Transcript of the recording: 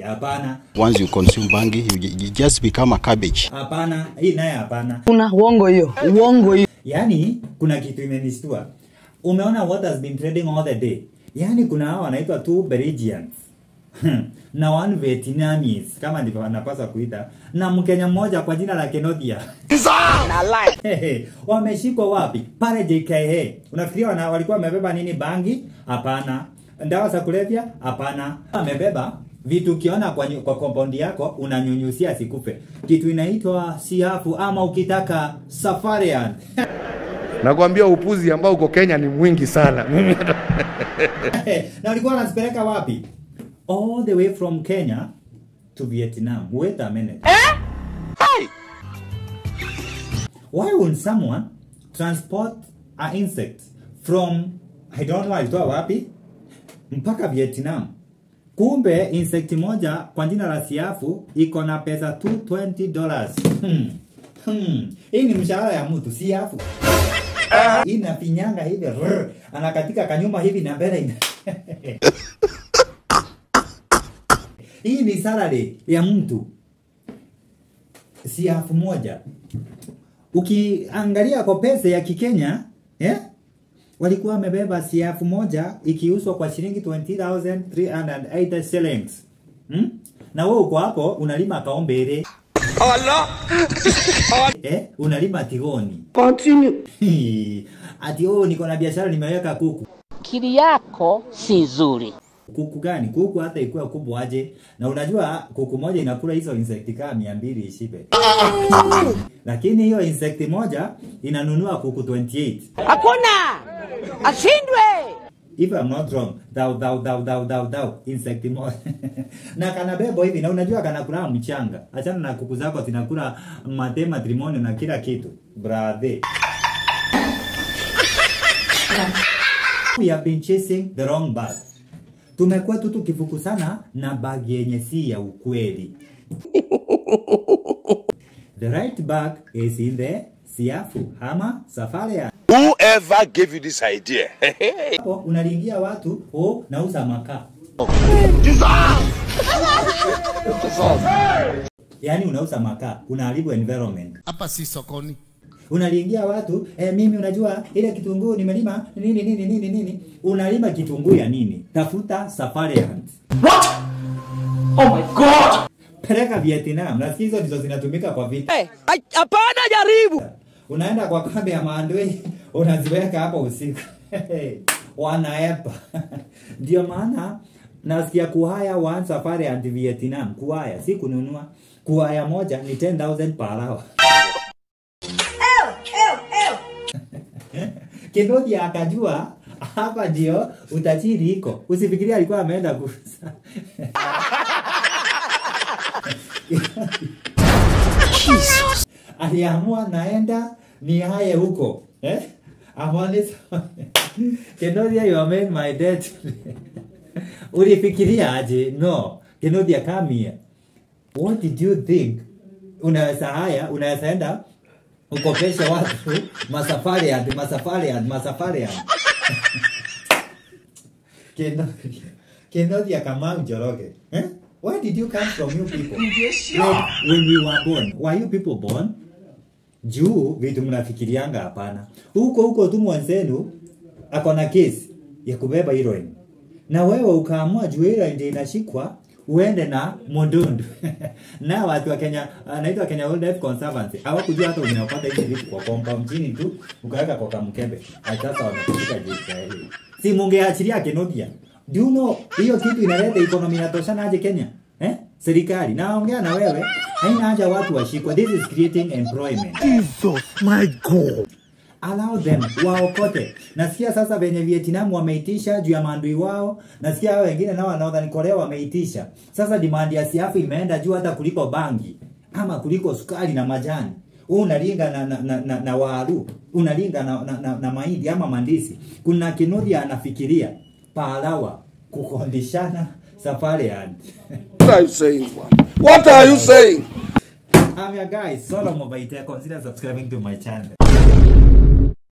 Hapana. Once you consume bangi, you just become a cabbage. Hapana, hii naye hapana. Kuna uongo hiyo. Uongo hiyo. Yani kuna kitu imenistua. Umeona what has been trading all the day? Yani kuna hao wanaitwa two Belgians. Na one Vietnamese kama ndivyo wanapaswa kuita, na Mkenya mmoja kwa jina la Kenodia. Na lie. Wameshikwa wapi? Pale JKA. Unafikiria walikuwa wamebeba nini? Bangi? Hapana. Dawa za kulevya? Hapana. Wamebeba vitu ukiona kwa compound yako unanyunyusia sikufe. Kitu inaitwa siafu ama ukitaka safarian. Nakwambia upuzi ambao uko Kenya ni mwingi sana. Na walikuwa wanazipeleka wapi? All the way from Kenya to Vietnam. Wait a minute. Hey! Why would someone transport an insect from, I don't know, alitoa wapi, mpaka Vietnam? Kumbe insect moja kwa jina la siafu iko na pesa $220. Hii ni mshahara ya mtu, siafu. Inafinyanga hivi, anakatika kanyuma hivi na mbele. Hii ni salary ya mtu. Siafu moja. Ukiangalia kwa pesa ya Kikenya, walikuwa wamebeba siafu moja ikiuzwa kwa shilingi 20,380 shillings. Na wewe uko hapo unalima kaombere. Allah. Unalima tigoni. Continue. Ati niko na biashara nimeweka kuku. Akili yako si nzuri. Kuku gani? Kuku hata ikuwa kubwa aje. Na unajua kuku moja inakula hizo insect kama 200 ishibe. Lakini hiyo insect moja inanunua kuku 28. Hakuna! Ashindwe! If I'm not wrong, thou insect moja. Na kanabebo hivi na unajua kanakula mchanga. Achana na kuku zako zinakula matrimony na kila kitu. Brother. We have been chasing the wrong bag. Tumekuwa tu tukifukusana na bag yenye si ya ukweli. The right bag is in the siafu ama safarian. Whoever gave you this idea? Unalingia watu, nauza makaa. Yani unauza makaa, unaharibu environment. Hapa si sokoni. Unalingia watu, mimi unajua ile kitunguu nimelima nini. Unalima kitunguu ya nini? Tafuta safarian. What? Oh my God. Peleka Vietnam. Nasikia hizo ndizo zinatumika kwa vita. Hapana, jaribu. Unaenda kwa kambi ya maandoi, unaziweka hapo usiku. Wanaepa. Ndio maana nasikia kuhaya one safari and Vietnam. Kuhaya, si kununua. Kuhaya moja ni 10,000 per hour. Kenodia akajua hapa ndio utajiri iko. Usifikiria alikuwa ameenda kuuza. Aliamua naenda ni haye huko. Amwani Kenodia, you have made my day. Ulifikiria aje? No. Kenodia, come here. What did you think? Unaweza enda ukopesha watu masafarian. Kenodia Kamau Njoroge. Where did you come from, you people? Like, when we were born, were you people born? Juu vitu mnafikirianga hapana. Huko tu mwanzenu akona kesi ya kubeba heroin. Na wewe ukaamua juu heroin ndio inashikwa uende na mondundu. Na watu wa Kenya anaitwa Kenya Wildlife Conservancy. Hawakujua hata unapata hizi vitu kwa compound chini tu ukaweka kwa kamkebe. Sasa wamekushika JKA. Si mungeachilia Kenodia. Do you know hiyo kitu inaleta economy inatoshana aje Kenya? Serikali naongea na wewe, haina haja watu washikwe. This is creating employment. Jesus my God. Allow them waokote. Nasikia sasa venye Vietnam wameitisha juu ya maandui wao. Nasikia hao wengine nao Northern Korea wameitisha. Sasa demand ya siafu imeenda juu hata kuliko bangi ama kuliko sukari na majani. Unalinga na waru, unalinga na mahindi ama mandisi. Kuna Kenodia anafikiria paalawa kukondishana safarian. What are you saying? What are you saying? I'm your guy, Solomon Baite. Consider subscribing to my channel.